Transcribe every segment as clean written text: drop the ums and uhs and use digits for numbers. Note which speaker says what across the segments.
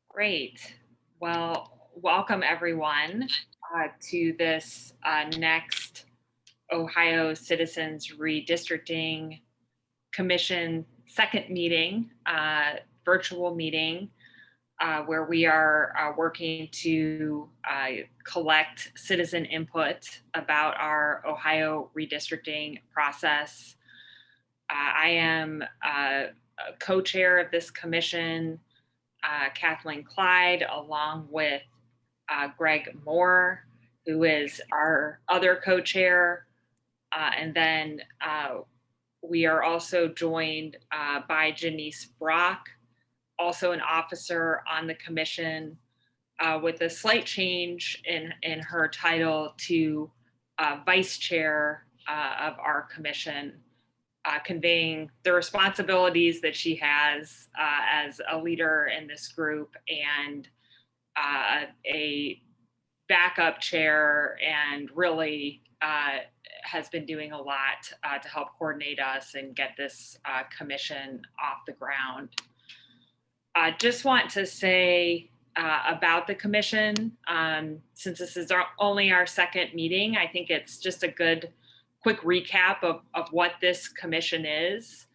Speaker 1: Great. Well, welcome everyone to this next Ohio Citizens Redistricting Commission second meeting, virtual meeting, where we are working to collect citizen input about our Ohio redistricting process. I am a co-chair of this commission, Kathleen Clyde, along with Greg Moore, who is our other co-chair. And then we are also joined by Janice Brock, also an officer on the commission, with a slight change in her title to vice chair of our commission, conveying the responsibilities that she has as a leader in this group and a backup chair, and really has been doing a lot to help coordinate us and get this commission off the ground. I just want to say about the commission, since this is only our second meeting, I think it's just a good quick recap of what this commission is.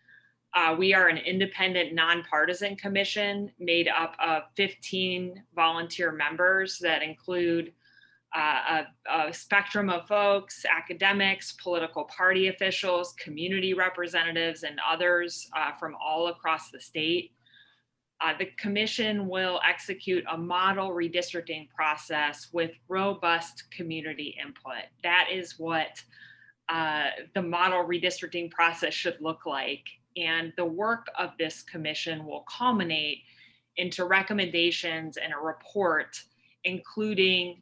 Speaker 1: We are an independent, nonpartisan commission made up of 15 volunteer members that include a spectrum of folks: academics, political party officials, community representatives, and others from all across the state. The commission will execute a model redistricting process with robust community input. That is what the model redistricting process should look like. And the work of this commission will culminate into recommendations and a report, including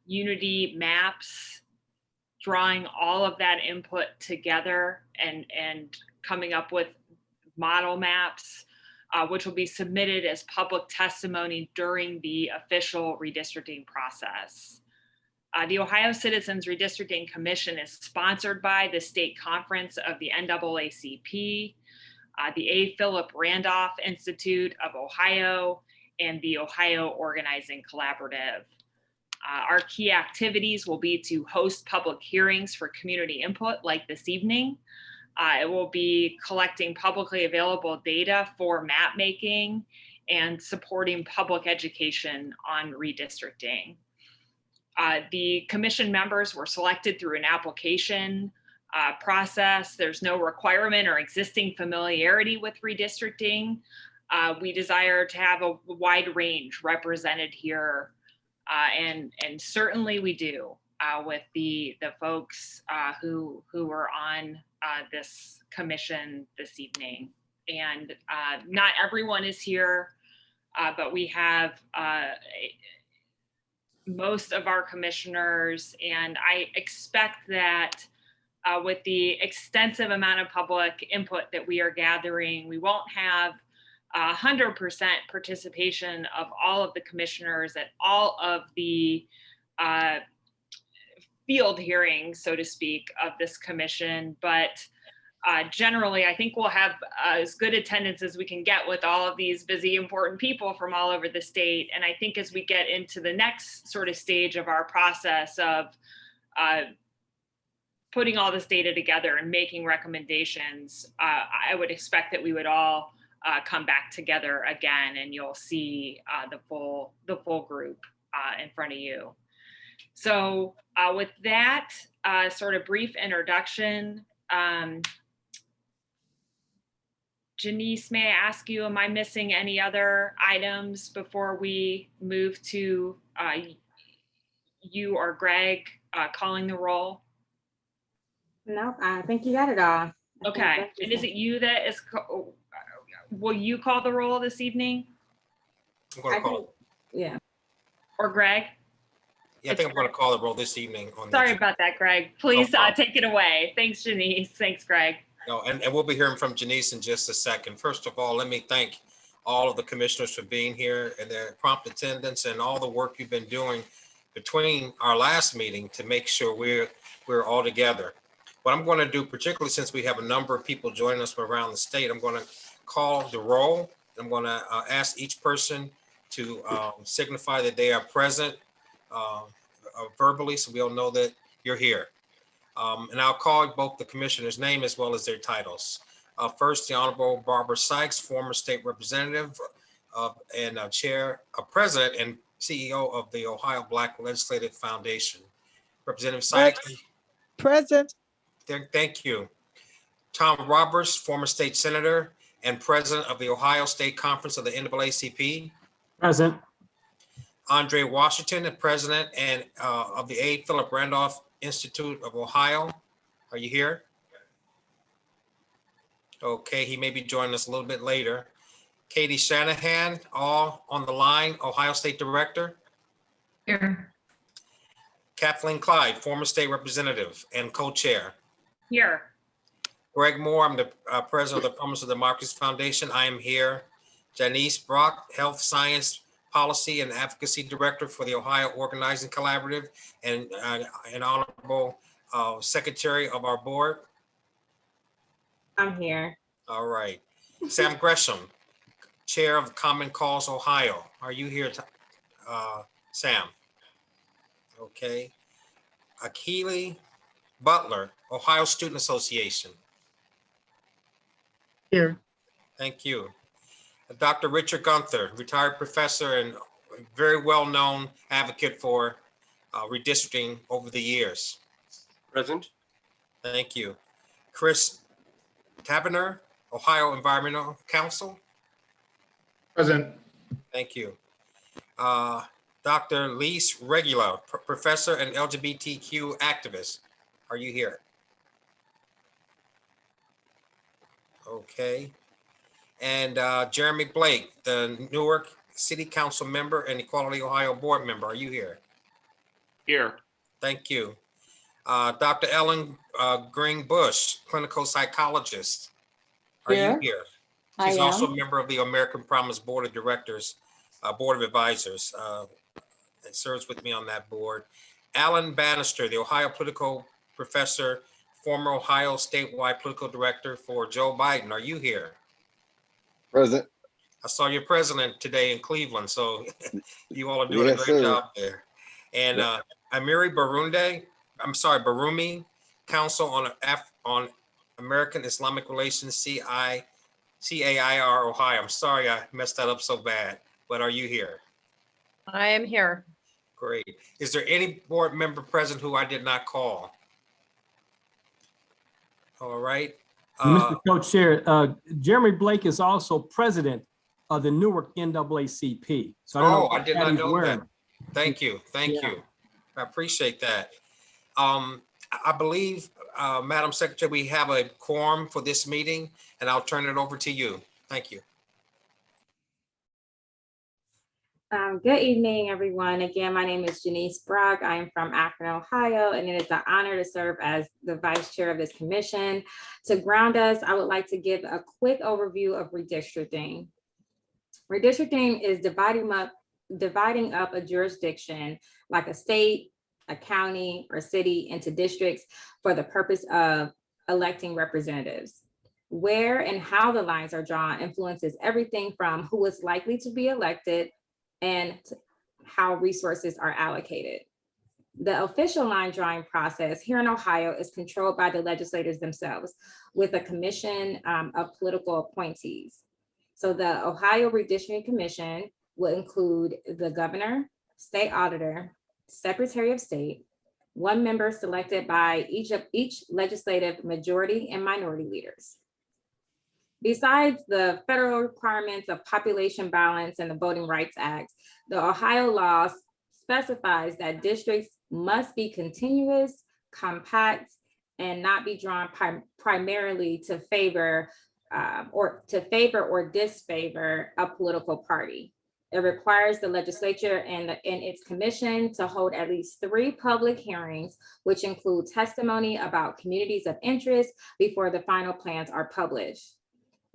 Speaker 1: unity maps, drawing all of that input together and coming up with model maps, which will be submitted as public testimony during the official redistricting process. The Ohio Citizens Redistricting Commission is sponsored by the State Conference of the NAACP, the A. Philip Randolph Institute of Ohio, and the Ohio Organizing Collaborative. Our key activities will be to host public hearings for community input like this evening. It will be collecting publicly available data for map making and supporting public education on redistricting. The commission members were selected through an application process. There's no requirement or existing familiarity with redistricting. We desire to have a wide range represented here, and certainly we do with the folks who are on this commission this evening. And not everyone is here, but we have most of our commissioners, and I expect that with the extensive amount of public input that we are gathering, we won't have 100% participation of all of the commissioners at all of the field hearings, so to speak, of this commission, but generally, I think we'll have as good attendance as we can get with all of these busy, important people from all over the state. And I think as we get into the next sort of stage of our process of putting all this data together and making recommendations, I would expect that we would all come back together again, and you'll see the full group in front of you. So with that sort of brief introduction, Janice, may I ask you, am I missing any other items before we move to you or Greg calling the roll?
Speaker 2: No, I think you got it all.
Speaker 1: Okay, and is it you that is, will you call the roll this evening?
Speaker 3: I'm going to call.
Speaker 2: Yeah.
Speaker 1: Or Greg?
Speaker 3: Yeah, I think I'm going to call the roll this evening.
Speaker 1: Sorry about that, Greg. Please take it away. Thanks, Janice. Thanks, Greg.
Speaker 3: No, and we'll be hearing from Janice in just a second. First of all, let me thank all of the commissioners for being here and their prompt attendance and all the work you've been doing between our last meeting to make sure we're all together. What I'm going to do, particularly since we have a number of people joining us from around the state, I'm going to call the roll. I'm going to ask each person to signify that they are present verbally, so we all know that you're here. And I'll call both the commissioner's name as well as their titles. First, the Honorable Barbara Sykes, former state representative and president and CEO of the Ohio Black Legislative Foundation. Representative Sykes.
Speaker 4: Present.
Speaker 3: Thank you. Tom Roberts, former state senator and president of the Ohio State Conference of the NAACP.
Speaker 5: Present.
Speaker 3: Andre Washington, the president and of the A. Philip Randolph Institute of Ohio. Are you here? Okay, he may be joining us a little bit later. Katie Shanahan, all on the line, Ohio State Director.
Speaker 1: Here.
Speaker 3: Kathleen Clyde, former state representative and co-chair.
Speaker 1: Here.
Speaker 3: Greg Moore, I'm the president of the Promise of Democracy Foundation. I am here. Janice Brock, Health Science Policy and Advocacy Director for the Ohio Organizing Collaborative and an honorable secretary of our board.
Speaker 2: I'm here.
Speaker 3: All right. Sam Gresham, Chair of Common Cause Ohio. Are you here, Sam? Okay. Akili Butler, Ohio Student Association.
Speaker 4: Here.
Speaker 3: Thank you. Dr. Richard Gunther, retired professor and very well-known advocate for redistricting over the years.
Speaker 5: Present.
Speaker 3: Thank you. Chris Taberner, Ohio Environmental Council.
Speaker 5: Present.
Speaker 3: Thank you. Dr. Lise Regula, professor and LGBTQ activist. Are you here? Okay. And Jeremy Blake, the Newark City Council member and Equality Ohio board member. Are you here?
Speaker 5: Here.
Speaker 3: Thank you. Dr. Ellen Green Bush, clinical psychologist. Are you here? She's also a member of the American Promise Board of Directors, Board of Advisors, and serves with me on that board. Alan Bannister, the Ohio political professor, former Ohio statewide political director for Joe Biden. Are you here?
Speaker 6: Present.
Speaker 3: I saw your president today in Cleveland, so you all are doing a great job there. And Amiri Barumi, Council on American Islamic Relations, CAIR Ohio. I'm sorry I messed that up so bad, but are you here?
Speaker 4: I am here.
Speaker 3: Great. Is there any board member present who I did not call? All right.
Speaker 5: Mr. Co-Chair, Jeremy Blake is also president of the Newark NAACP. So I don't know.
Speaker 3: I did not know that. Thank you. Thank
Speaker 5: Yeah.
Speaker 3: you. I appreciate that. I believe, Madam Secretary, we have a quorum for this meeting, and I'll turn it over to you. Thank you.
Speaker 2: Good evening, everyone. Again, my name is Janice Brock. I am from Akron, Ohio, and it is an honor to serve as the vice chair of this commission. To ground us, I would like to give a quick overview of redistricting. Redistricting is dividing up a jurisdiction like a state, a county, or city into districts for the purpose of electing representatives. Where and how the lines are drawn influences everything from who is likely to be elected and how resources are allocated. The official line drawing process here in Ohio is controlled by the legislators themselves with a commission of political appointees. So the Ohio Redistricting Commission will include the governor, state auditor, secretary of state, one member selected by each legislative majority and minority leaders. Besides the federal requirements of population balance and the Voting Rights Act, the Ohio law specifies that districts must be continuous, compact, and not be drawn primarily to favor or disfavor a political party. It requires the legislature and its commission to hold at least 3 public hearings, which include testimony about communities of interest before the final plans are published.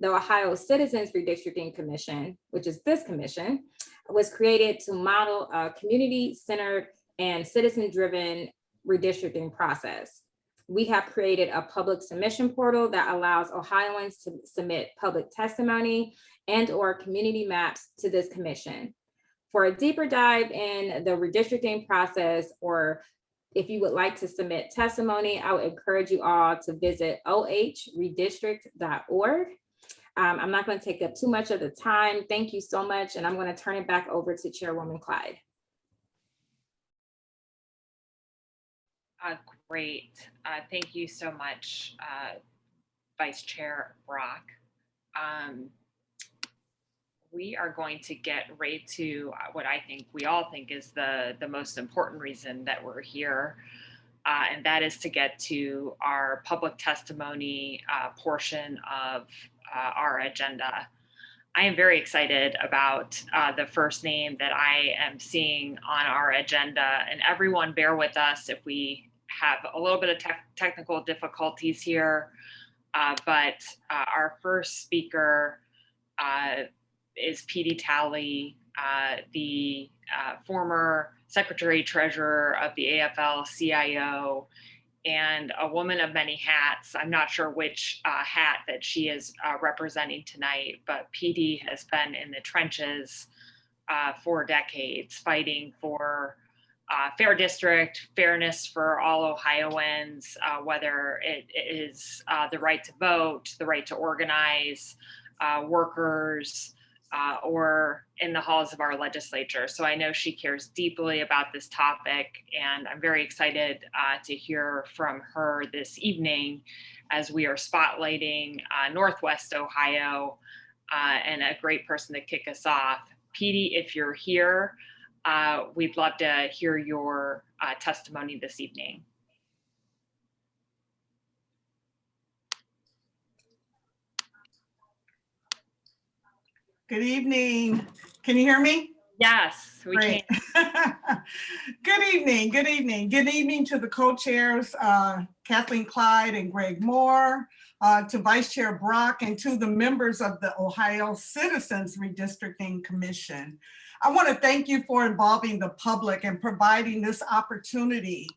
Speaker 2: The Ohio Citizens Redistricting Commission, which is this commission, was created to model a community-centered and citizen-driven redistricting process. we have created a public submission portal that allows Ohioans to submit public testimony and/or community maps to this commission. For a deeper dive in the redistricting process, or if you would like to submit testimony, I would encourage you all to visit ohredistrict.org. I'm not going to take up too much of the time. Thank you so much. And I'm going to turn it back over to Chairwoman Clyde.
Speaker 1: Great. Thank you so much, Vice Chair Brock. We are going to get right to what I think we all think is the most important reason that we're here, and that is to get to our public testimony portion of our agenda. I am very excited about the first name that I am seeing on our agenda, and everyone bear with us if we have a little bit of technical difficulties here, but our first speaker is P.D. Talley, the former Secretary Treasurer of the AFL-CIO, and a woman of many hats. I'm not sure which hat that she is representing tonight, but PD has been in the trenches for decades, fighting for fair district, fairness for all Ohioans, whether it is the right to vote, the right to organize, workers, or in the halls of our legislature. So I know she cares deeply about this topic, and I'm very excited to hear from her this evening as we are spotlighting Northwest Ohio, and a great person to kick us off. PD, if you're here, we'd love to hear your testimony this evening.
Speaker 7: Good evening. Can you hear me?
Speaker 1: Yes, we
Speaker 7: Great.
Speaker 1: can.
Speaker 7: Good evening. Good evening. Good evening to the co-chairs, Kathleen Clyde and Greg Moore, to Vice Chair Brock, and to the members of the Ohio Citizens Redistricting Commission. I want to thank you for involving the public and providing this opportunity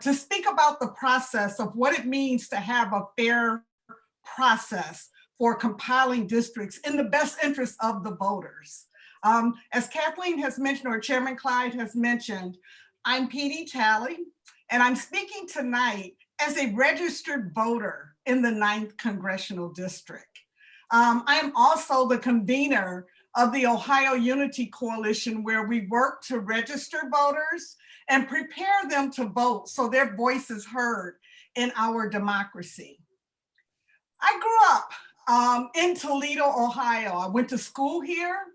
Speaker 7: to speak about the process of what it means to have a fair process for compiling districts in the best interest of the voters. As Kathleen has mentioned, or Chairman Clyde has mentioned, I'm P.D. Talley, and I'm speaking tonight as a registered voter in the 9th Congressional District. I am also the convener of the Ohio Unity Coalition, where we work to register voters and prepare them to vote so their voice is heard in our democracy. I grew up in Toledo, Ohio. I went to school here.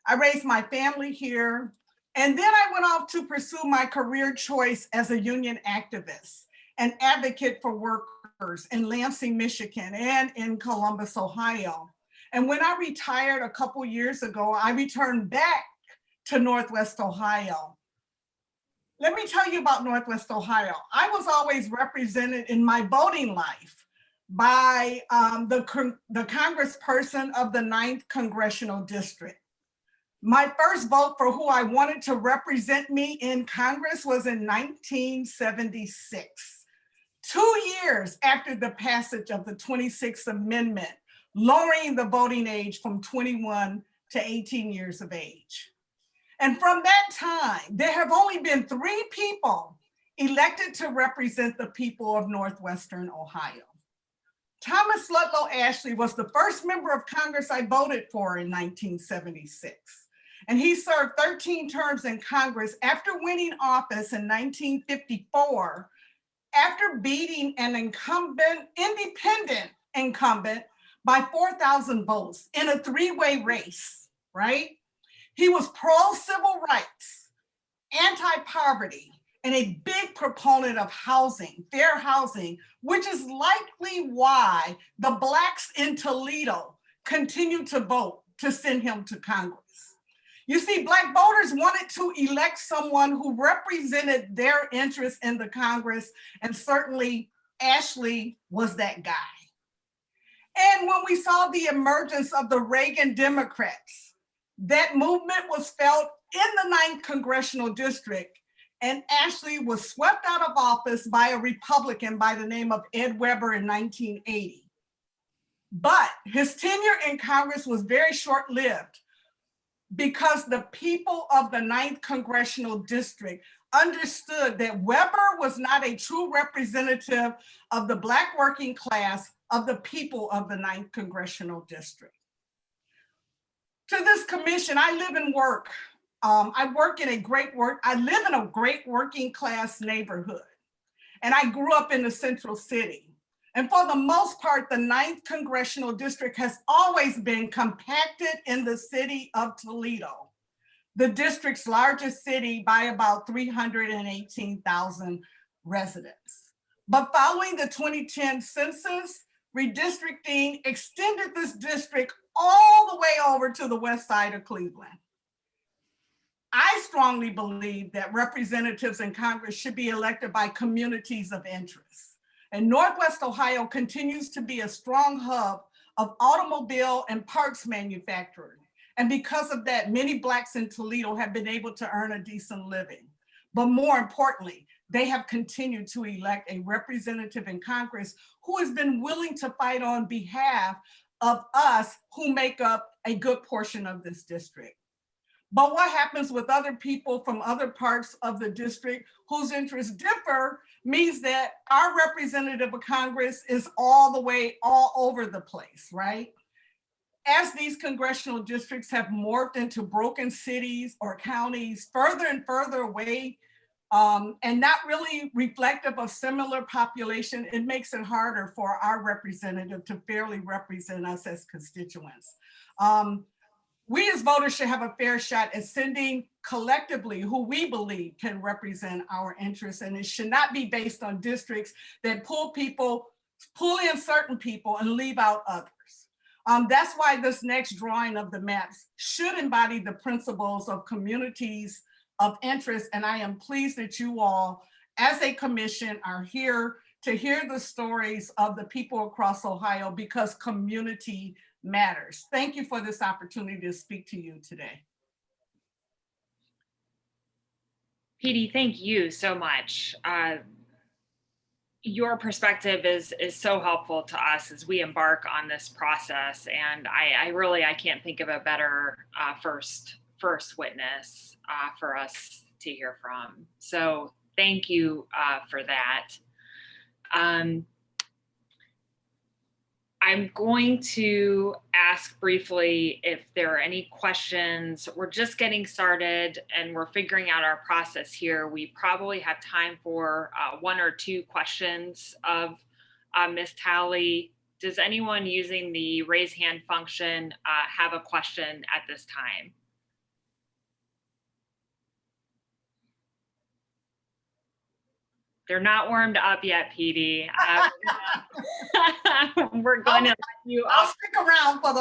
Speaker 7: I raised my family here. And then I went off to pursue my career choice as a union activist and advocate for workers in Lansing, Michigan, and in Columbus, Ohio. And when I retired a couple years ago, I returned back to Northwest Ohio. Let me tell you about Northwest Ohio. I was always represented in my voting life by the congressperson of the 9th Congressional District. My first vote for who I wanted to represent me in Congress was in 1976, 2 years after the passage of the 26th Amendment, lowering the voting age from 21 to 18 years of age. And from that time, there have only been 3 people elected to represent the people of Northwestern Ohio. Thomas Ludlow Ashley was the first member of Congress I voted for in 1976. And he served 13 terms in Congress after winning office in 1954, after beating an independent incumbent by 4,000 votes in a 3-way race, right? He was pro-civil rights, anti-poverty, and a big proponent of housing, fair housing, which is likely why the Blacks in Toledo continued to vote to send him to Congress. You see, Black voters wanted to elect someone who represented their interests in the Congress, and certainly Ashley was that guy. And when we saw the emergence of the Reagan Democrats, that movement was felt in the 9th Congressional District, and actually was swept out of office by a Republican by the name of Ed Weber in 1980. But his tenure in Congress was very short-lived because the people of the 9th Congressional District understood that Weber was not a true representative of the Black working class, of the people of the 9th Congressional District. To this commission, I live and work. I live in a great working class neighborhood, and I grew up in the Central City. And for the most part, the 9th Congressional District has always been compacted in the city of Toledo, the district's largest city by about 318,000 residents. But following the 2010 census, redistricting extended this district all the way over to the west side of Cleveland. I strongly believe that representatives in Congress should be elected by communities of interest. And Northwest Ohio continues to be a strong hub of automobile and parts manufacturing. And because of that, many Blacks in Toledo have been able to earn a decent living. But more importantly, they have continued to elect a representative in Congress who has been willing to fight on behalf of us who make up a good portion of this district. But what happens with other people from other parts of the district whose interests differ means that our representative of Congress is all over the place, right? As these congressional districts have morphed into broken cities or counties further and further away, and not really reflective of similar population, it makes it harder for our representative to fairly represent us as constituents. We as voters should have a fair shot at sending collectively who we believe can represent our interests, and it should not be based on districts that pull in certain people and leave out others. That's why this next drawing of the maps should embody the principles of communities of interest, and I am pleased that you all, as a commission, are here to hear the stories of the people across Ohio, because community matters. Thank you for this opportunity to speak to you today.
Speaker 1: PD, thank you so much. Your perspective is so helpful to us as we embark on this process, and I can't think of a better first witness for us to hear from. So thank you for that. I'm going to ask briefly if there are any questions. We're just getting started and we're figuring out our process here. We probably have time for 1 or 2 questions of Ms. Talley. Does anyone using the raise hand function have a question at this time? They're not warmed up yet, PD. We're going to let you
Speaker 7: I'll
Speaker 1: off.
Speaker 7: stick around for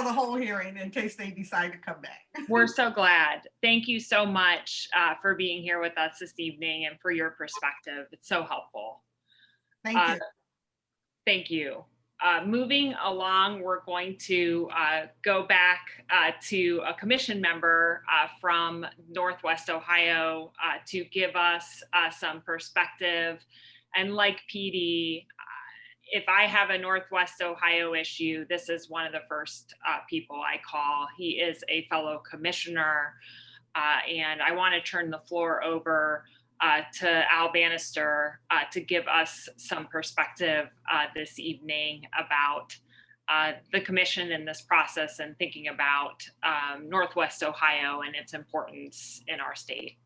Speaker 7: the whole hearing in case they decide to come back.
Speaker 1: We're so glad. Thank you so much for being here with us this evening and for your perspective. It's so helpful.
Speaker 7: Thank you.
Speaker 1: Thank you. Moving along, we're going to go back to a commission member from Northwest Ohio to give us some perspective. And like PD, if I have a Northwest Ohio issue, this is one of the first people I call. He is a fellow commissioner, and I want to turn the floor over to Al Bannister to give us some perspective this evening about the commission in this process and thinking about Northwest Ohio and its importance in our state.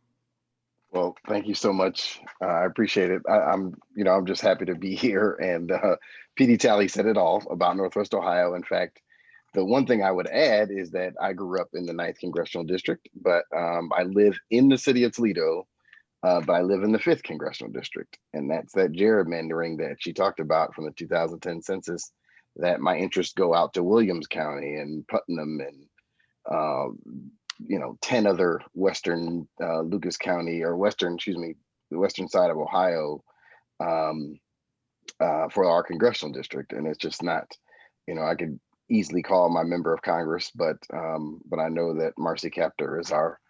Speaker 6: Well, thank you so much. I appreciate it. I'm just happy to be here. And PD Talley said it all about Northwest Ohio. In fact, the one thing I would add is that I grew up in the 9th Congressional District, but I live in the city of Toledo. But I live in the 5th Congressional District, and that's that gerrymandering that she talked about from the 2010 census, that my interests go out to Williams County and Putnam and, 10 other Western Lucas County or the Western side of Ohio for our congressional district. And it's just not, I could easily call my member of Congress, but I know that Marcy Kaptur is our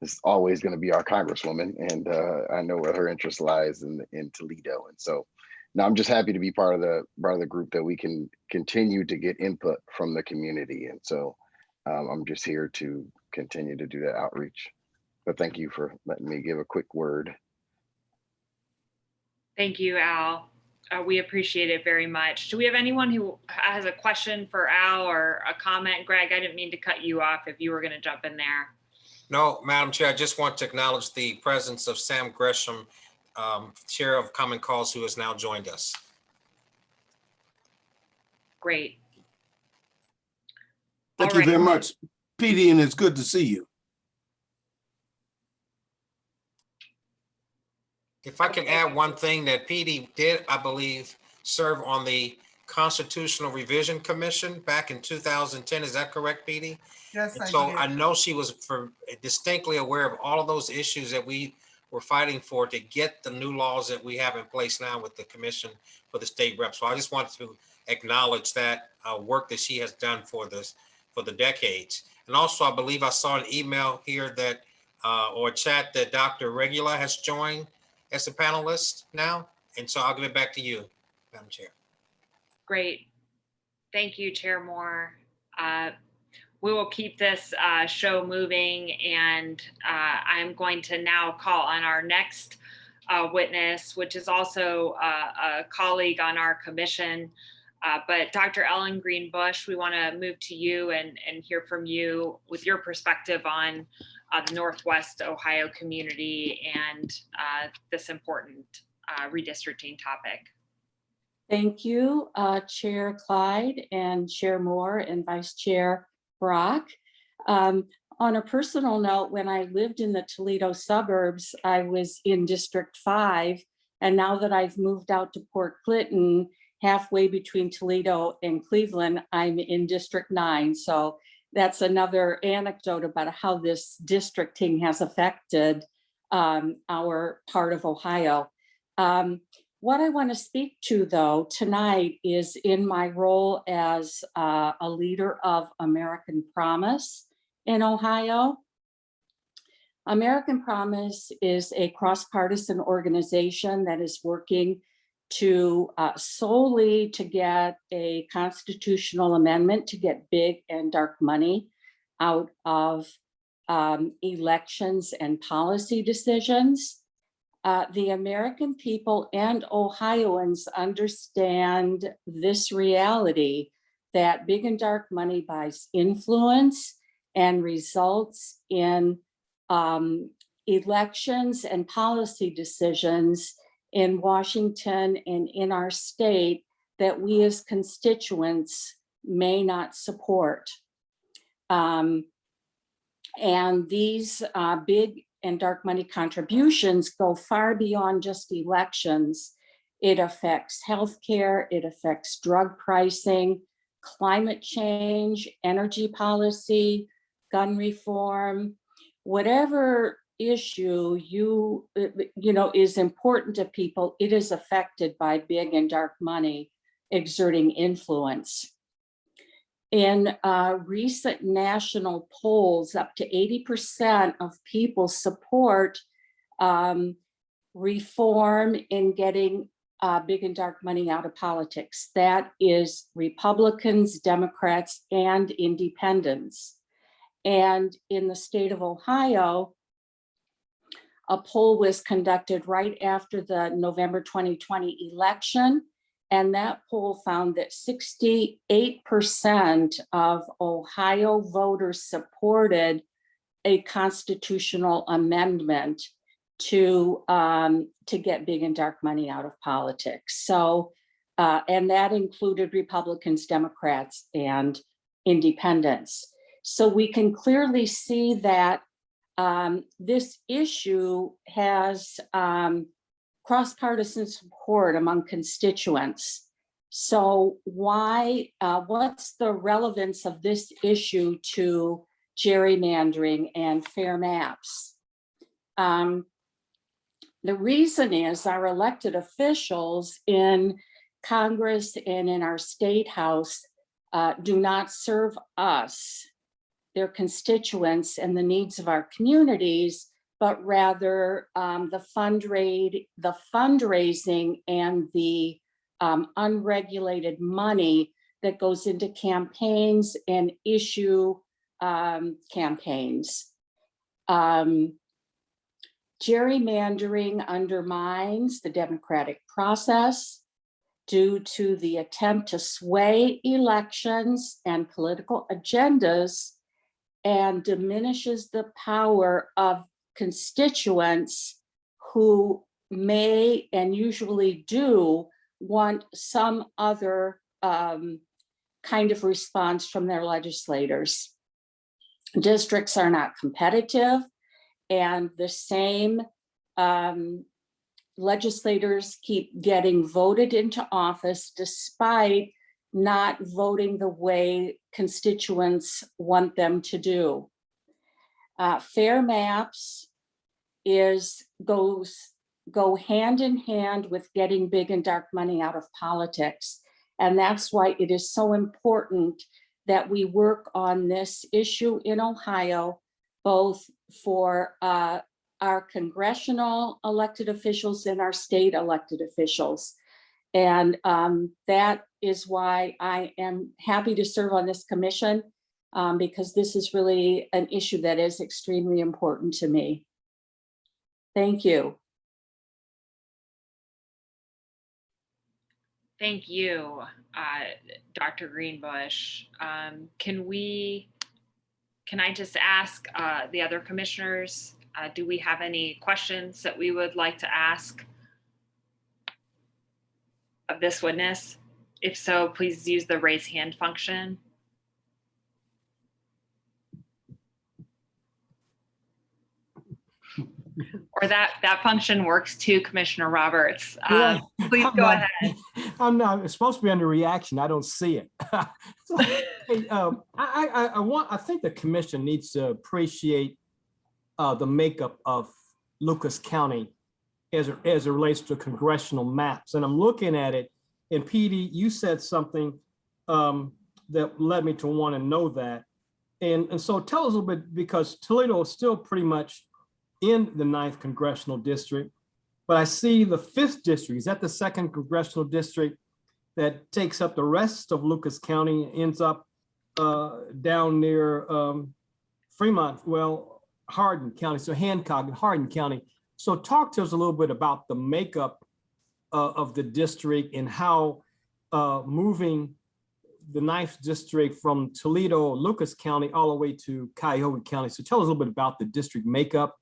Speaker 6: is always going to be our Congresswoman, and I know where her interest lies in Toledo. And so now I'm just happy to be part of the group that we can continue to get input from the community. And so I'm just here to continue to do that outreach. But thank you for letting me give a quick word.
Speaker 1: Thank you, Al. We appreciate it very much. Do we have anyone who has a question for Al or a comment? Greg, I didn't mean to cut you off if you were going to jump in there.
Speaker 3: No, Madam Chair, I just want to acknowledge the presence of Sam Gresham, Chair of Common Cause, who has now joined us.
Speaker 1: Great.
Speaker 8: Thank
Speaker 1: All
Speaker 8: you
Speaker 1: right.
Speaker 8: very much, PD, and it's good to see you.
Speaker 3: If I can add one thing, that PD did, I believe, serve on the Constitutional Revision Commission back in 2010. Is that correct, PD?
Speaker 7: Yes,
Speaker 3: And
Speaker 7: I
Speaker 3: so
Speaker 7: did.
Speaker 3: I know she was distinctly aware of all of those issues that we were fighting for to get the new laws that we have in place now with the Commission for the State Rep. So I just wanted to acknowledge that work that she has done for the decades. And also, I believe I saw an email here that or a chat that Dr. Regula has joined as a panelist now. And so I'll give it back to you, Madam Chair.
Speaker 1: Great. Thank you, Chair Moore. We will keep this show moving, and I'm going to now call on our next witness, which is also a colleague on our commission. But Dr. Ellen Green-Bush, we want to move to you and hear from you with your perspective on the Northwest Ohio community and this important redistricting topic.
Speaker 9: Thank you, Chair Clyde and Chair Moore and Vice Chair Brock. On a personal note, when I lived in the Toledo suburbs, I was in District 5. And now that I've moved out to Port Clinton, halfway between Toledo and Cleveland, I'm in District 9. So that's another anecdote about how this districting has affected our part of Ohio. What I want to speak to, though, tonight is in my role as a leader of American Promise in Ohio. American Promise is a cross-partisan organization that is working to solely to get a constitutional amendment to get big and dark money out of elections and policy decisions. The American people and Ohioans understand this reality that big and dark money buys influence and results in elections and policy decisions in Washington and in our state that we as constituents may not support. And these big and dark money contributions go far beyond just elections. It affects healthcare, it affects drug pricing, climate change, energy policy, gun reform, whatever issue you know is important to people, it is affected by big and dark money exerting influence. In recent national polls, up to 80% of people support reform in getting big and dark money out of politics. That is Republicans, Democrats, and independents. And in the state of Ohio, a poll was conducted right after the November 2020 election. And that poll found that 68% of Ohio voters supported a constitutional amendment to get big and dark money out of politics. So, and that included Republicans, Democrats, and independents. So we can clearly see that this issue has cross-partisan support among constituents. So why, what's the relevance of this issue to gerrymandering and fair maps? The reason is our elected officials in Congress and in our state house do not serve us. their constituents and the needs of our communities, but rather the fundraising and the unregulated money that goes into campaigns and issue campaigns. Gerrymandering undermines the democratic process due to the attempt to sway elections and political agendas, and diminishes the power of constituents who may and usually do want some other kind of response from their legislators. Districts are not competitive, and the same legislators keep getting voted into office despite not voting the way constituents want them to do. Fair maps go hand in hand with getting big and dark money out of politics. And that's why it is so important that we work on this issue in Ohio, both for our congressional elected officials and our state elected officials. And that is why I am happy to serve on this commission, because this is really an issue that is extremely important to me. Thank you.
Speaker 1: Thank you, Dr. Greenbush. Can I just ask the other commissioners, do we have any questions that we would like to ask of this witness? If so, please use the raise hand function. Or that function works too, Commissioner Roberts.
Speaker 5: Yeah,
Speaker 1: Please go ahead.
Speaker 5: I'm not, it's supposed to be under reaction. I don't see it. So, hey, I think the commission needs to appreciate the makeup of Lucas County as it relates to congressional maps. And I'm looking at it, and PD, you said something that led me to want to know that. And so tell us a little bit, because Toledo is still pretty much in the 9th congressional district, but I see the 5th district. Is that the 2nd congressional district that takes up the rest of Lucas County, ends up down near Fremont, well, Hardin County, so Hancock and Hardin County. So talk to us a little bit about the makeup of the district and how moving the 9th district from Toledo, Lucas County, all the way to Cuyahoga County. So tell us a little bit about the district makeup.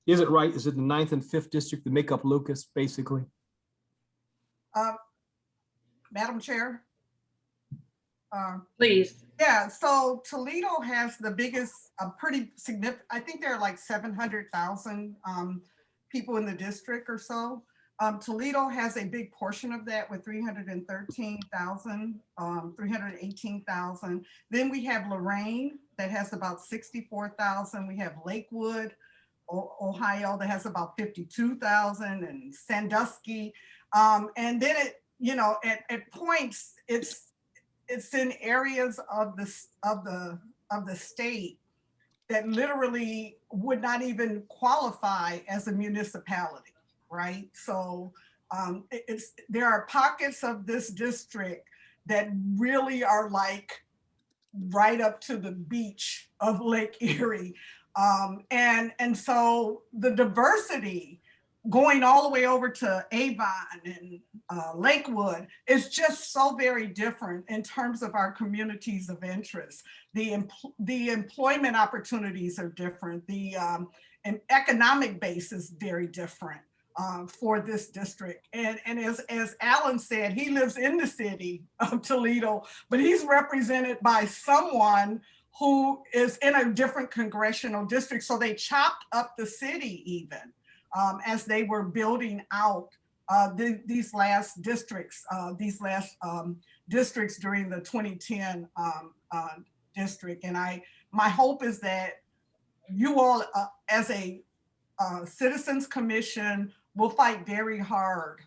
Speaker 5: Is it right? Is it the 9th and 5th district that make up Lucas, basically?
Speaker 7: Madam Chair?
Speaker 1: Please.
Speaker 7: Yeah, so Toledo has the biggest, pretty significant, I think there are like 700,000 people in the district or so. Toledo has a big portion of that with 313,000, 318,000. Then we have Lorraine that has about 64,000. We have Lakewood, Ohio, that has about 52,000, and Sandusky. And then it, you know, at points, it's in areas of the state that literally would not even qualify as a municipality, right? So there are pockets of this district that really are like right up to the beach of Lake Erie. And so the diversity going all the way over to Avon and Lakewood is just so very different in terms of our communities of interest. The employment opportunities are different. The economic base is very different for this district. And as Alan said, he lives in the city of Toledo, but he's represented by someone who is in a different congressional district. So they chopped up the city even as they were building out these last districts, districts during the 2010 district. And my hope is that you all, as a Citizens Commission, will fight very hard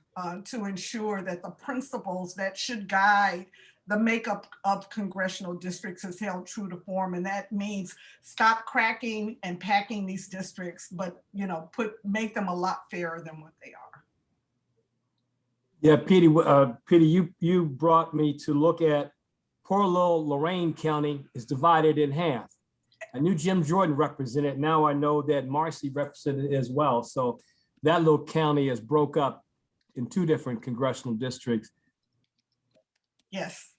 Speaker 7: to ensure that the principles that should guide the makeup of congressional districts is held true to form, and that means stop cracking and packing these districts, but make them a lot fairer than what they are.
Speaker 5: Yeah, Petey, you brought me to look at poor little Lorain County is divided in half. I knew Jim Jordan represented. Now I know that Marcy represented as well. So that little county is broke up in 2 different congressional districts.
Speaker 7: Yes.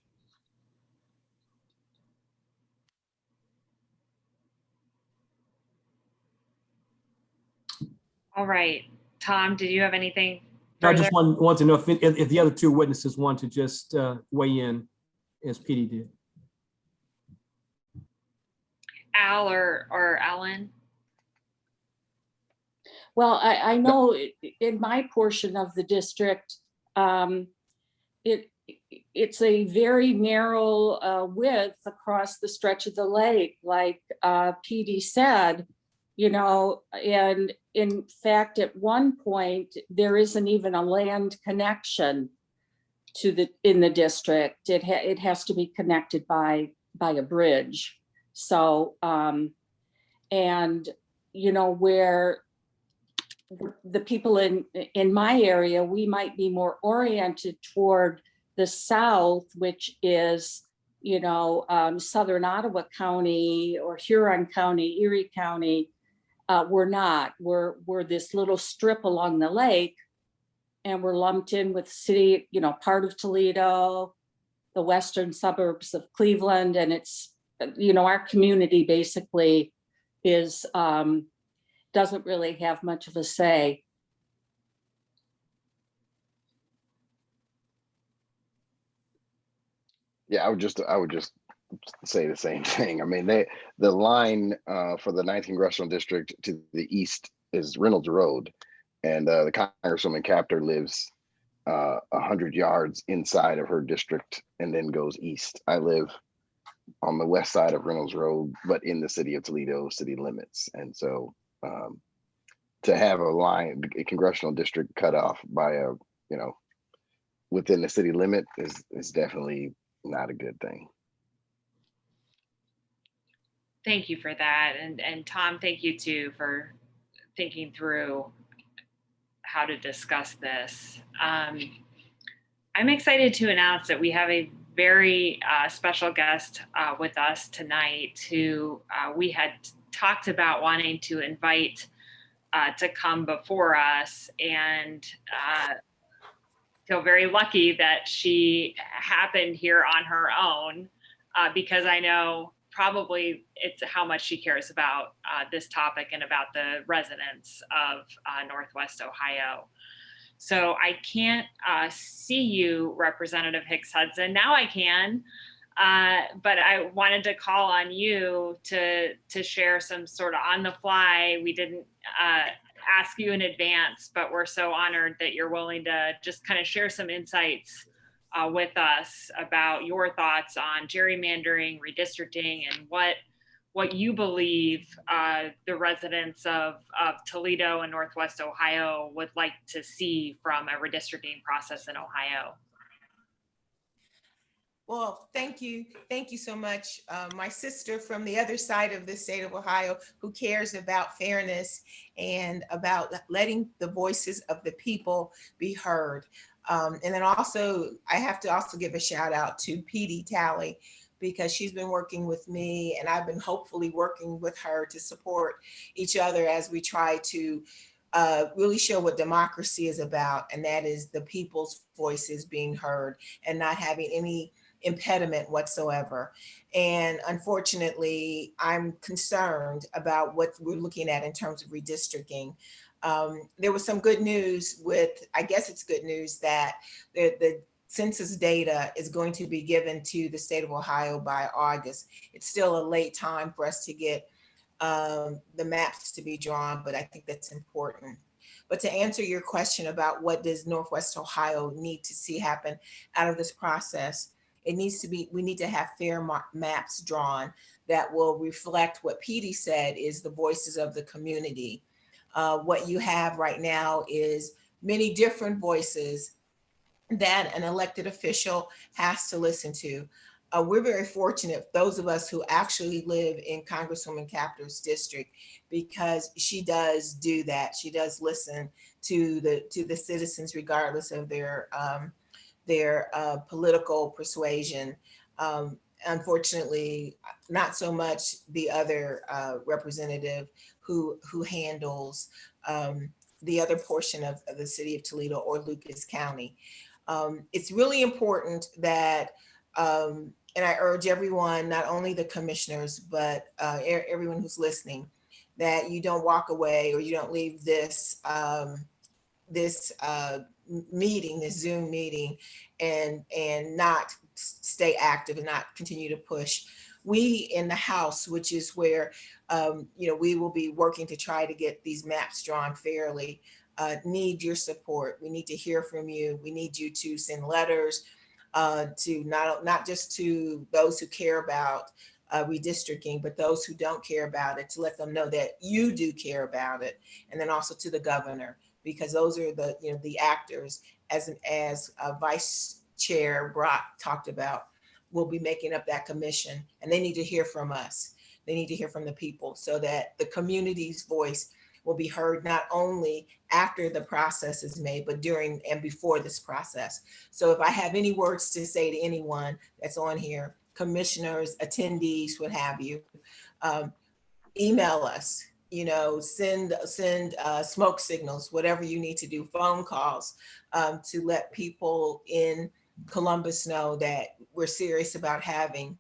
Speaker 1: All right, Tom, did you have anything
Speaker 5: I
Speaker 1: further?
Speaker 5: just want to know if the other 2 witnesses want to just weigh in as Petey did.
Speaker 1: Al or Ellen?
Speaker 9: Well, I know in my portion of the district, it's a very narrow width across the stretch of the lake, like PD said, and in fact, at one point, there isn't even a land connection in the district. It has to be connected by a bridge. So, and where the people in my area, we might be more oriented toward the south, which is, Southern Ottawa County or Huron County, Erie County. We're not. We're this little strip along the lake, and we're lumped in with city, part of Toledo, the western suburbs of Cleveland, and it's, our community basically is doesn't really have much of a say.
Speaker 6: Yeah, I would just say the same thing. I mean, the line for the 9th congressional district to the east is Reynolds Road, and the Congresswoman Capter lives 100 yards inside of her district and then goes east. I live on the west side of Reynolds Road, but in the city of Toledo city limits, and so to have a congressional district cut off by within the city limit is definitely not a good thing.
Speaker 1: Thank you for that. And Tom, thank you too for thinking through how to discuss this. I'm excited to announce that we have a very special guest with us tonight who we had talked about wanting to invite to come before us, and feel very lucky that she happened here on her own because I know probably it's how much she cares about this topic and about the residents of Northwest Ohio. So I can't see you, Representative Hicks Hudson. Now I can, but I wanted to call on you to share some sort of on the fly. We didn't ask you in advance, but we're so honored that you're willing to just kind of share some insights with us about your thoughts on gerrymandering, redistricting, and what you believe the residents of Toledo and Northwest Ohio would like to see from a redistricting process in Ohio.
Speaker 10: Well, thank you. Thank you so much. My sister from the other side of the state of Ohio, who cares about fairness and about letting the voices of the people be heard. And then also, I have to also give a shout out to PD Talley, because she's been working with me and I've been hopefully working with her to support each other as we try to really show what democracy is about. And that is the people's voices being heard and not having any impediment whatsoever. And unfortunately, I'm concerned about what we're looking at in terms of redistricting. There was some good news I guess it's good news that the census data is going to be given to the state of Ohio by August. It's still a late time for us to get the maps to be drawn, but I think that's important. But to answer your question about what does Northwest Ohio need to see happen out of this process, we need to have fair maps drawn that will reflect what Petey said is the voices of the community. What you have right now is many different voices that an elected official has to listen to. We're very fortunate, those of us who actually live in Congresswoman Capter's district, because she does do that. She does listen to the citizens, regardless of their political persuasion. Unfortunately, not so much the other representative who handles the other portion of the city of Toledo or Lucas County. It's really important that, and I urge everyone, not only the commissioners, but everyone who's listening, that you don't walk away or you don't leave this meeting, this Zoom meeting, and not stay active and not continue to push. We in the House, which is where we will be working to try to get these maps drawn fairly, need your support. We need to hear from you. We need you to send letters to not just to those who care about redistricting, but those who don't care about it, to let them know that you do care about it, and then also to the governor, because those are the actors, as Vice Chair Brock talked about, will be making up that commission, and they need to hear from us. They need to hear from the people so that the community's voice will be heard, not only after the process is made, but during and before this process. So if I have any words to say to anyone that's on here, commissioners, attendees, what have you, email us, send smoke signals, whatever you need to do, phone calls, to let people in Columbus know that we're serious about having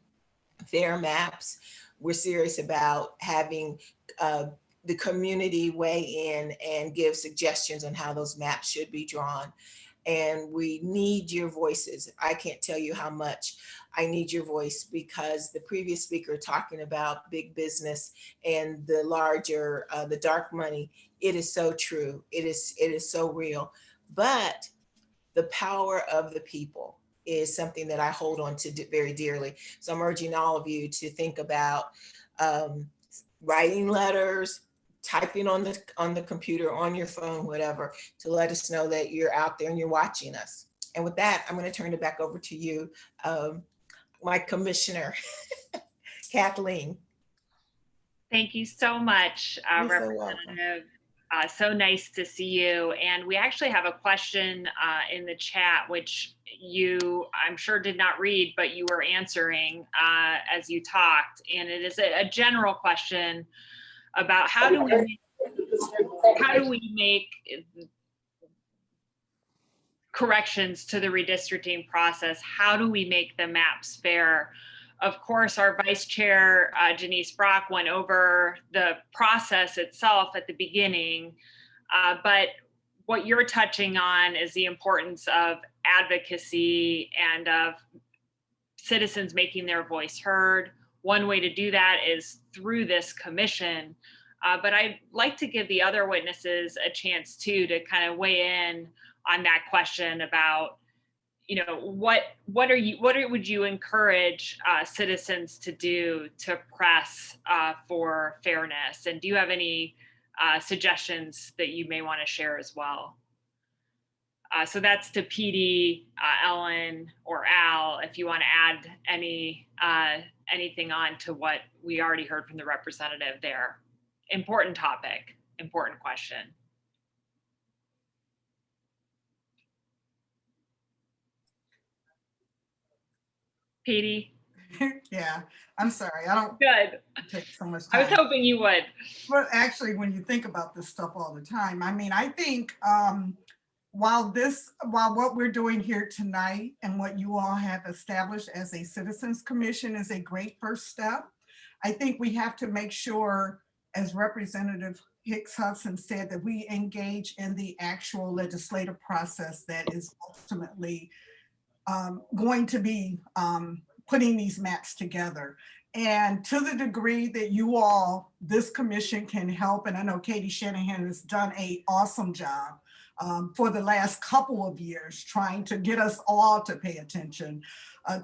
Speaker 10: fair maps. We're serious about having the community weigh in and give suggestions on how those maps should be drawn. And we need your voices. I can't tell you how much I need your voice, because the previous speaker talking about big business and the larger, the dark money, it is so true. It is so real. But the power of the people is something that I hold on to very dearly. So I'm urging all of you to think about writing letters, typing on the computer, on your phone, whatever, to let us know that you're out there and you're watching us. And with that, I'm going to turn it back over to you, my commissioner, Kathleen.
Speaker 1: Thank you so much,
Speaker 10: You're so
Speaker 1: Representative. So nice to see you. And we actually have a question in the chat, which you, I'm sure, did not read, but you were answering as you talked. And it is a general question about how do we make corrections to the redistricting process? How do we make the maps fair? Of course, our Vice Chair, Janice Brock, went over the process itself at the beginning, but what you're touching on is the importance of advocacy and of citizens making their voice heard. One way to do that is through this commission, but I'd like to give the other witnesses a chance too to kind of weigh in on that question about, what would you encourage citizens to do to press for fairness? And do you have any suggestions that you may want to share as well? So that's to PD, Ellen, or Al, if you want to add anything on to what we already heard from the representative there. Important topic, important question. PD?
Speaker 7: Yeah, I'm sorry. I don't
Speaker 1: Good.
Speaker 7: take so much time.
Speaker 1: I was hoping you would.
Speaker 7: But actually, when you think about this stuff all the time, I mean, I think while what we're doing here tonight and what you all have established as a citizens commission is a great first step, I think we have to make sure, as Representative Hicks Hudson said, that we engage in the actual legislative process that is ultimately going to be putting these maps together. And to the degree that you all, this commission can help, and I know Katie Shanahan has done an awesome job for the last couple of years trying to get us all to pay attention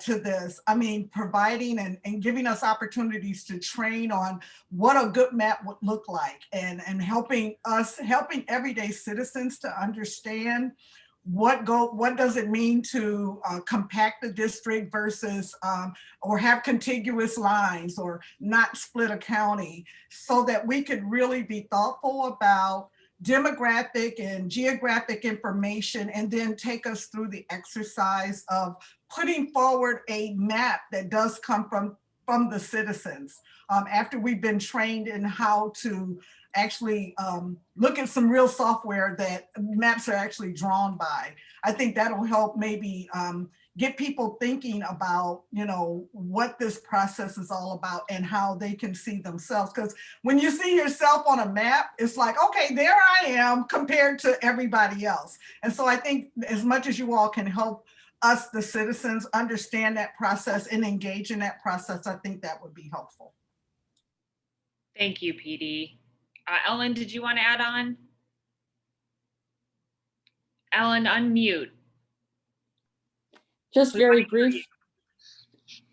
Speaker 7: to this. I mean, providing and giving us opportunities to train on what a good map would look like, and helping everyday citizens to understand what does it mean to compact the district versus or have contiguous lines or not split a county, so that we could really be thoughtful about demographic and geographic information, and then take us through the exercise of putting forward a map that does come from the citizens, after we've been trained in how to actually look at some real software that maps are actually drawn by. I think that'll help maybe get people thinking about, you know, what this process is all about and how they can see themselves. Because when you see yourself on a map, it's like, okay, there I am compared to everybody else. And so I think as much as you all can help us, the citizens, understand that process and engage in that process, I think that would be helpful.
Speaker 1: Thank you, PD. Ellen, did you want to add on? Ellen, unmute.
Speaker 9: Just very brief,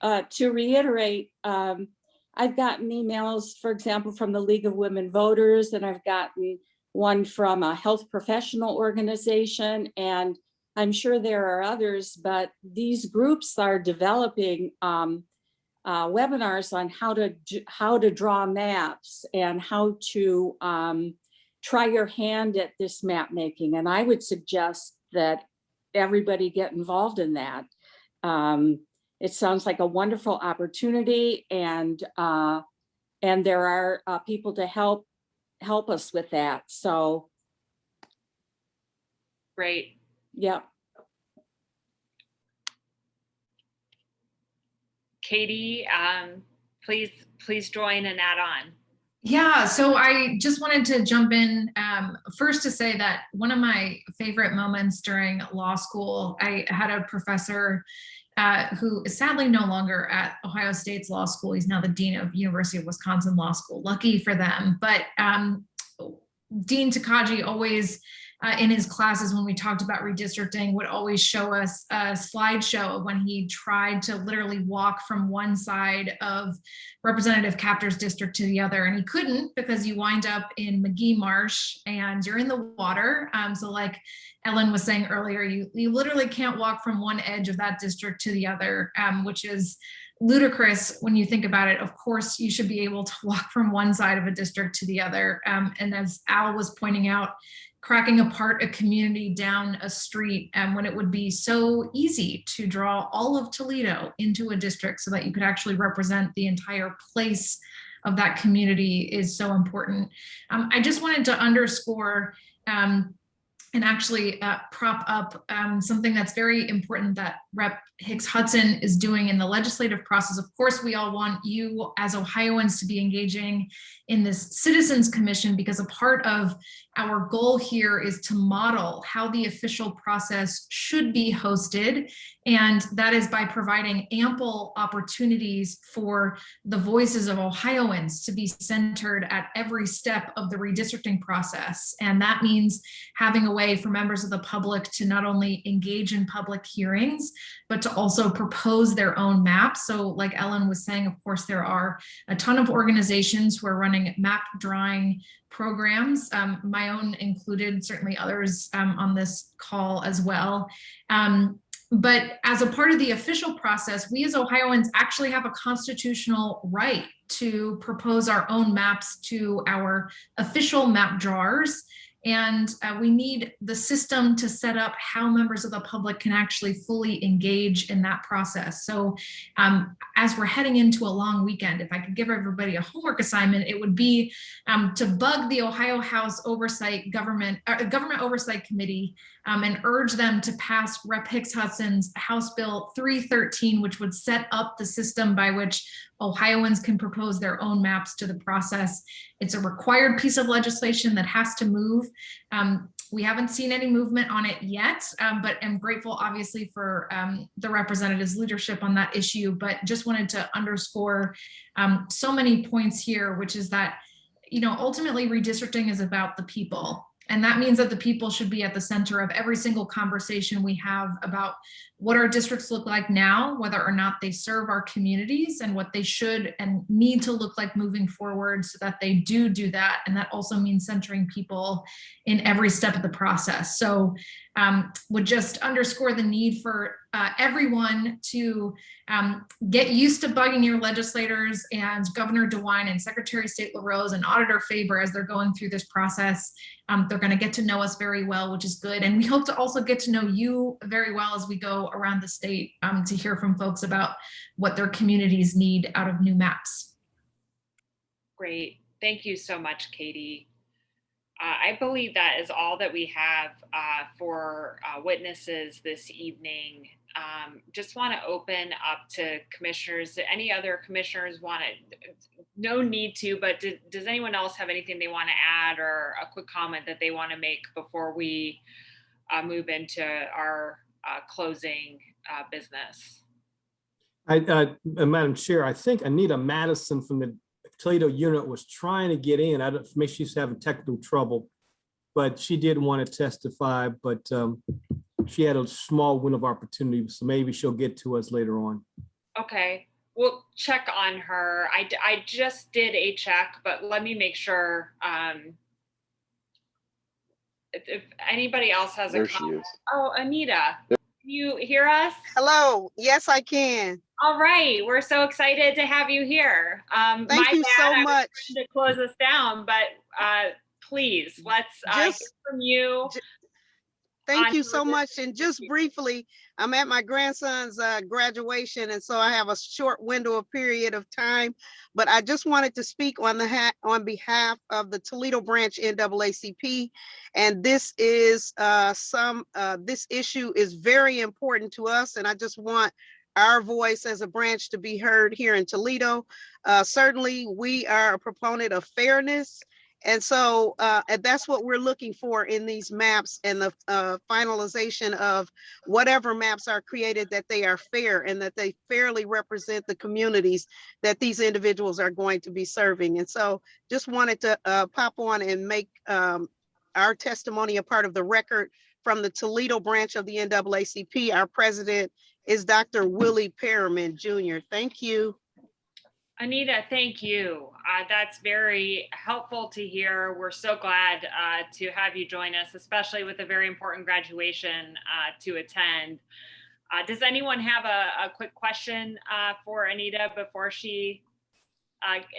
Speaker 9: to reiterate, I've gotten emails, for example, from the League of Women Voters, and I've gotten one from a health professional organization, and I'm sure there are others, but these groups are developing webinars on how to draw maps and how to try your hand at this map making. And I would suggest that everybody get involved in that. It sounds like a wonderful opportunity, and there are people to help us with that. So
Speaker 1: great.
Speaker 9: Yeah.
Speaker 1: Katie, please join and add on.
Speaker 11: Yeah, so I just wanted to jump in first to say that one of my favorite moments during law school, I had a professor who is sadly no longer at Ohio State's law school. He's now the dean of University of Wisconsin Law School. Lucky for them. But Dean Takagi always, in his classes when we talked about redistricting, would always show us a slideshow of when he tried to literally walk from one side of Representative Capter's district to the other. And he couldn't, because you wind up in McGee Marsh and you're in the water. So like Ellen was saying earlier, you literally can't walk from one edge of that district to the other, which is ludicrous when you think about it. Of course, you should be able to walk from one side of a district to the other. And as Al was pointing out, cracking apart a community down a street, and when it would be so easy to draw all of Toledo into a district so that you could actually represent the entire place of that community is so important. I just wanted to underscore and actually prop up something that's very important that Rep. Hicks Hudson is doing in the legislative process. Of course, we all want you as Ohioans to be engaging in this Citizens Commission, because a part of our goal here is to model how the official process should be hosted. And that is by providing ample opportunities for the voices of Ohioans to be centered at every step of the redistricting process. And that means having a way for members of the public to not only engage in public hearings, but to also propose their own maps. So like Ellen was saying, of course, there are a ton of organizations who are running map drawing programs, my own included, certainly others on this call as well. But as a part of the official process, we as Ohioans actually have a constitutional right to propose our own maps to our official map drawers. And we need the system to set up how members of the public can actually fully engage in that process. So as we're heading into a long weekend, if I could give everybody a homework assignment, it would be to bug the Ohio House Government Oversight Committee and urge them to pass Rep. Hicks Hudson's House Bill 313, which would set up the system by which Ohioans can propose their own maps to the process. It's a required piece of legislation that has to move. We haven't seen any movement on it yet, but I'm grateful obviously for the representative's leadership on that issue, but just wanted to underscore so many points here, which is that, you know, ultimately redistricting is about the people. And that means that the people should be at the center of every single conversation we have about what our districts look like now, whether or not they serve our communities, and what they should and need to look like moving forward so that they do that. And that also means centering people in every step of the process. So would just underscore the need for everyone to get used to bugging your legislators, and Governor DeWine and Secretary of State LaRose and Auditor Faber as they're going through this process. They're going to get to know us very well, which is good. And we hope to also get to know you very well as we go around the state to hear from folks about what their communities need out of new maps.
Speaker 1: Great. Thank you so much, Katie. I believe that is all that we have for witnesses this evening. Just want to open up to commissioners. Any other commissioners want to, no need to, but does anyone else have anything they want to add or a quick comment that they want to make before we move into our closing business?
Speaker 5: Madam Chair, I think Anita Madison from the Toledo unit was trying to get in. I don't, maybe she's having technical trouble, but she did want to testify, but she had a small window of opportunity, so maybe she'll get to us later on.
Speaker 1: Okay, we'll check on her. I just did a check, but let me make sure. If anybody else has
Speaker 6: There
Speaker 1: a comment.
Speaker 6: she is.
Speaker 1: Oh, Anita, can you hear us?
Speaker 12: Hello. Yes, I can.
Speaker 1: All right, we're so excited to have you here.
Speaker 12: Thank you so much.
Speaker 1: To close us down, but please let's hear from you.
Speaker 12: Thank you so much. And just briefly, I'm at my grandson's graduation, and so I have a short window of period of time. But I just wanted to speak on behalf of the Toledo branch NAACP, and this is this issue is very important to us, and I just want our voice as a branch to be heard here in Toledo. Certainly, we are a proponent of fairness. And so and that's what we're looking for in these maps, and the finalization of whatever maps are created, that they are fair and that they fairly represent the communities that these individuals are going to be serving. And so just wanted to pop on and make our testimony a part of the record from the Toledo branch of the NAACP. Our president is Dr. Willie Perriman Jr. Thank you.
Speaker 1: Anita, thank you. That's very helpful to hear. We're so glad to have you join us, especially with a very important graduation to attend. Does anyone have a quick question for Anita before she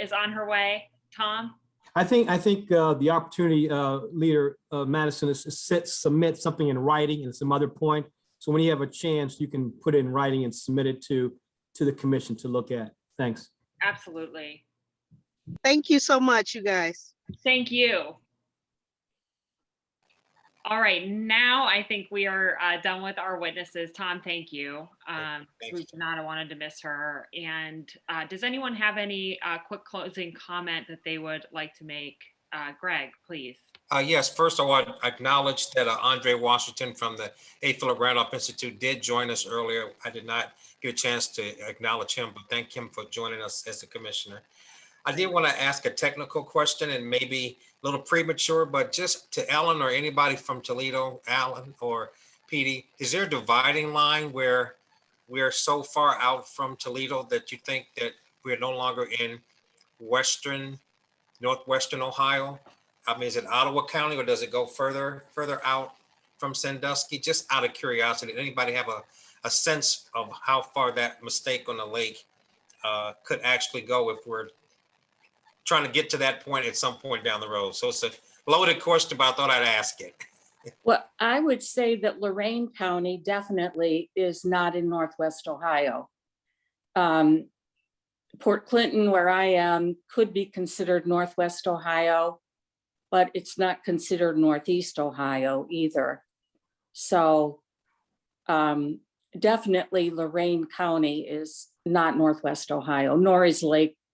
Speaker 1: is on her way? Tom?
Speaker 5: I think the opportunity leader Madison is to submit something in writing and some other point. So when you have a chance, you can put it in writing and submit it to the commission to look at. Thanks.
Speaker 1: Absolutely.
Speaker 12: Thank you so much, you guys.
Speaker 1: Thank you. All right, now I think we are done with our witnesses. Tom, thank you. We not wanted to miss her. And does anyone have any quick closing comment that they would like to make? Greg, please.
Speaker 3: Yes, first I want to acknowledge that Andre Washington from the A. Philip Randolph Institute did join us earlier. I did not get a chance to acknowledge him, but thank him for joining us as the commissioner. I did want to ask a technical question, and maybe a little premature, but just to Ellen or anybody from Toledo, Alan or PD, is there a dividing line where we're so far out from Toledo that you think that we're no longer in northwestern Ohio? I mean, is it Ottawa County, or does it go further out from Sandusky? Just out of curiosity, did anybody have a sense of how far that mistake on the lake could actually go if we're trying to get to that point at some point down the road? So it's a loaded question, but I thought I'd ask it.
Speaker 9: Well, I would say that Lorain County definitely is not in Northwest Ohio. Port Clinton, where I am, could be considered Northwest Ohio, but it's not considered Northeast Ohio either. So definitely Lorain County is not Northwest Ohio, nor is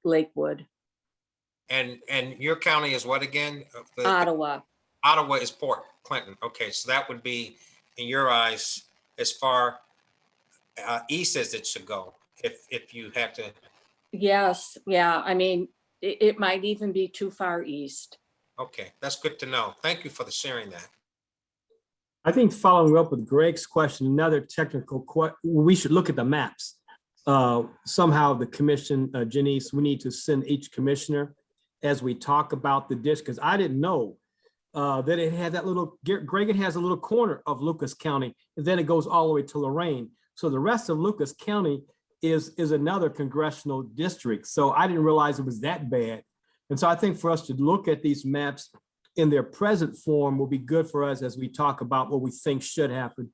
Speaker 9: Lakewood.
Speaker 3: And your county is what again?
Speaker 9: Ottawa.
Speaker 3: Ottawa is Port Clinton. Okay, so that would be, in your eyes, as far east as it should go, if you have to.
Speaker 9: Yes, yeah, I mean, it might even be too far east.
Speaker 3: Okay, that's good to know. Thank you for sharing that.
Speaker 5: I think following up with Greg's question, another technical question, we should look at the maps. Somehow the commission, Janice, we need to send each commissioner as we talk about the district, because I didn't know Then it had that little, Greg, it has a little corner of Lucas County, and then it goes all the way to Lorain. So the rest of Lucas County is another congressional district. So I didn't realize it was that bad. And so I think for us to look at these maps in their present form will be good for us as we talk about what we think should happen,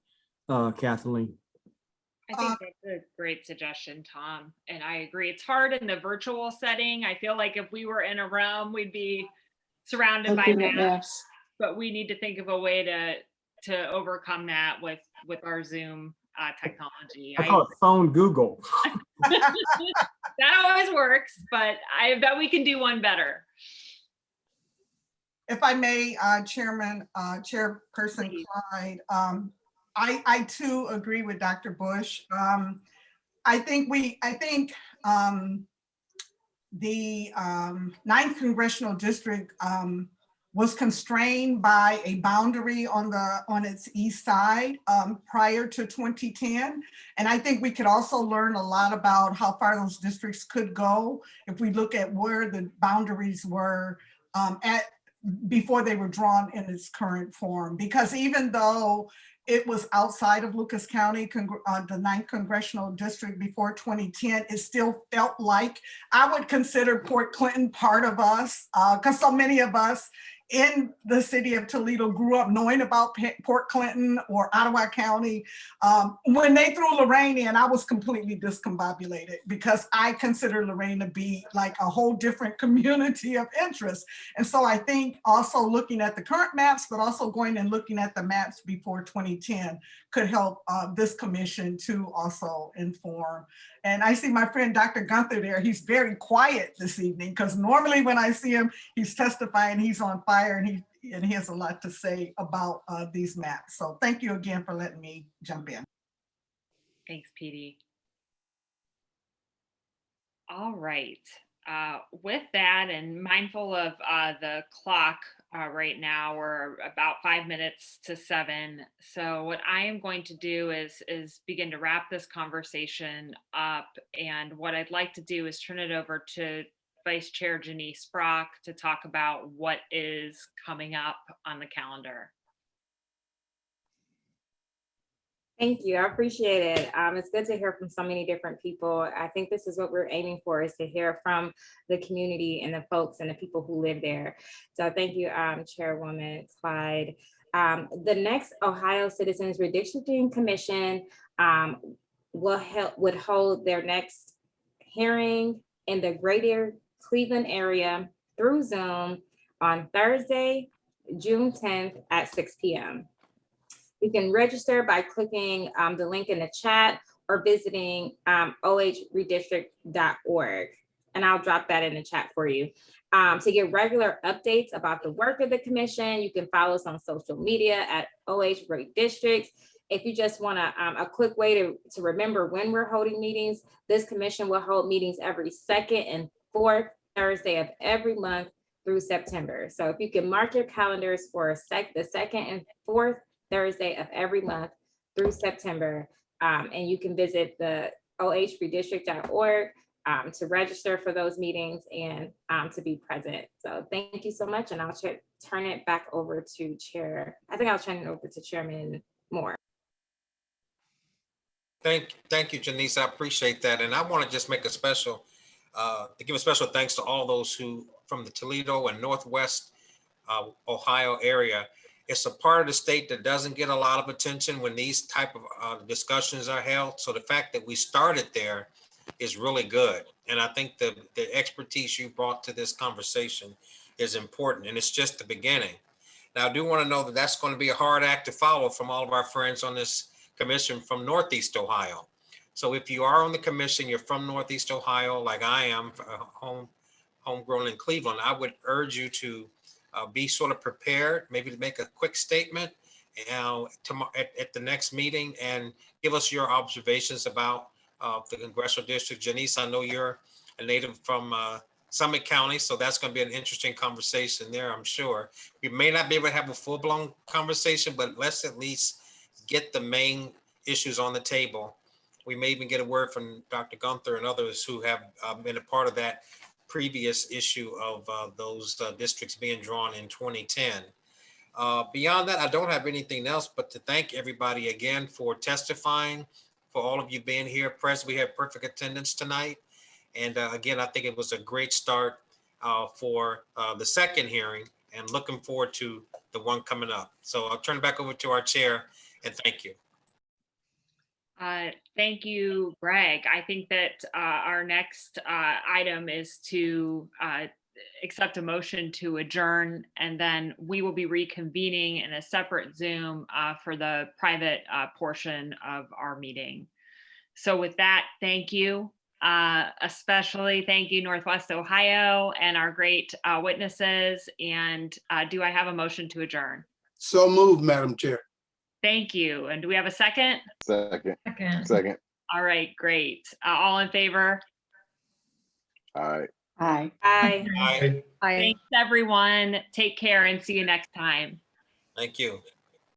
Speaker 5: Kathleen.
Speaker 1: I think that's a great suggestion, Tom. And I agree. It's hard in the virtual setting. I feel like if we were in a room, we'd be surrounded by
Speaker 9: Looking at
Speaker 1: maps,
Speaker 9: maps.
Speaker 1: but we need to think of a way to overcome that with our Zoom technology.
Speaker 5: I call it phone Google.
Speaker 1: That always works, but I bet we can do one better.
Speaker 7: If I may, Chairperson Clyde, I too agree with Dr. Bush. I think the 9th Congressional District was constrained by a boundary on its east side prior to 2010. And I think we could also learn a lot about how far those districts could go if we look at where the boundaries were at before they were drawn in its current form. Because even though it was outside of Lucas County, the 9th Congressional District before 2010, it still felt like I would consider Port Clinton part of us, because so many of us in the city of Toledo grew up knowing about Port Clinton or Ottawa County. When they threw Lorain in, I was completely discombobulated because I consider Lorain to be like a whole different community of interest. And so I think also looking at the current maps, but also going and looking at the maps before 2010 could help this commission to also inform. And I see my friend Dr. Gunther there. He's very quiet this evening because normally when I see him, he's testifying, he's on fire, and he has a lot to say about these maps. So thank you again for letting me jump in.
Speaker 1: Thanks, PD. All right. With that, and mindful of the clock right now, we're about 5 minutes to 7. So what I am going to do is begin to wrap this conversation up. And what I'd like to do is turn it over to Vice Chair Janice Brock to talk about what is coming up on the calendar.
Speaker 2: Thank you. I appreciate it. It's good to hear from so many different people. I think this is what we're aiming for, is to hear from the community and the folks and the people who live there. So thank you, Chairwoman Clyde. The next Ohio Citizens Redistricting Commission would hold their next hearing in the greater Cleveland area through Zoom on Thursday, June 10th at 6 p.m. You can register by clicking the link in the chat or visiting ohredistrict.org. And I'll drop that in the chat for you. To get regular updates about the work of the commission, you can follow us on social media at OH Redistricts. If you just want a quick way to remember when we're holding meetings, this commission will hold meetings every second and fourth Thursday of every month through September. So if you can mark your calendars for the second and fourth Thursday of every month through September, and you can visit the ohredistrict.org to register for those meetings and to be present. So thank you so much, and I'll turn it back over to Chair. I think I'll turn it over to Chairman Moore.
Speaker 3: Thank you, Janice. I appreciate that. And I want to just make a special, to give a special thanks to all those who from the Toledo and Northwest Ohio area. It's a part of the state that doesn't get a lot of attention when these type of discussions are held. So the fact that we started there is really good. And I think the expertise you brought to this conversation is important, and it's just the beginning. Now, I do want to know that that's going to be a hard act to follow from all of our friends on this commission from Northeast Ohio. So if you are on the commission, you're from Northeast Ohio, like I am, homegrown in Cleveland, I would urge you to be sort of prepared, maybe to make a quick statement at the next meeting and give us your observations about the congressional district. Janice, I know you're a native from Summit County, so that's going to be an interesting conversation there, I'm sure. We may not be able to have a full-blown conversation, but let's at least get the main issues on the table. We may even get a word from Dr. Gunther and others who have been a part of that previous issue of those districts being drawn in 2010. Beyond that, I don't have anything else but to thank everybody again for testifying, for all of you being here present. We had perfect attendance tonight. And again, I think it was a great start for the second hearing, and looking forward to the one coming up. So I'll turn it back over to our chair, and thank you.
Speaker 1: Thank you, Greg. I think that our next item is to accept a motion to adjourn, and then we will be reconvening in a separate Zoom for the private portion of our meeting. So with that, thank you. Especially thank you, Northwest Ohio, and our great witnesses. And do I have a motion to adjourn?
Speaker 8: So moved, Madam Chair.
Speaker 1: Thank you. And do we have a second?
Speaker 6: Second.
Speaker 11: Second.
Speaker 6: Second.
Speaker 1: All right, great. All in favor?
Speaker 6: All right.
Speaker 9: Aye.
Speaker 2: Bye.
Speaker 3: Bye.
Speaker 11: Aye.
Speaker 1: Thanks, everyone. Take care and see you next time.
Speaker 3: Thank you.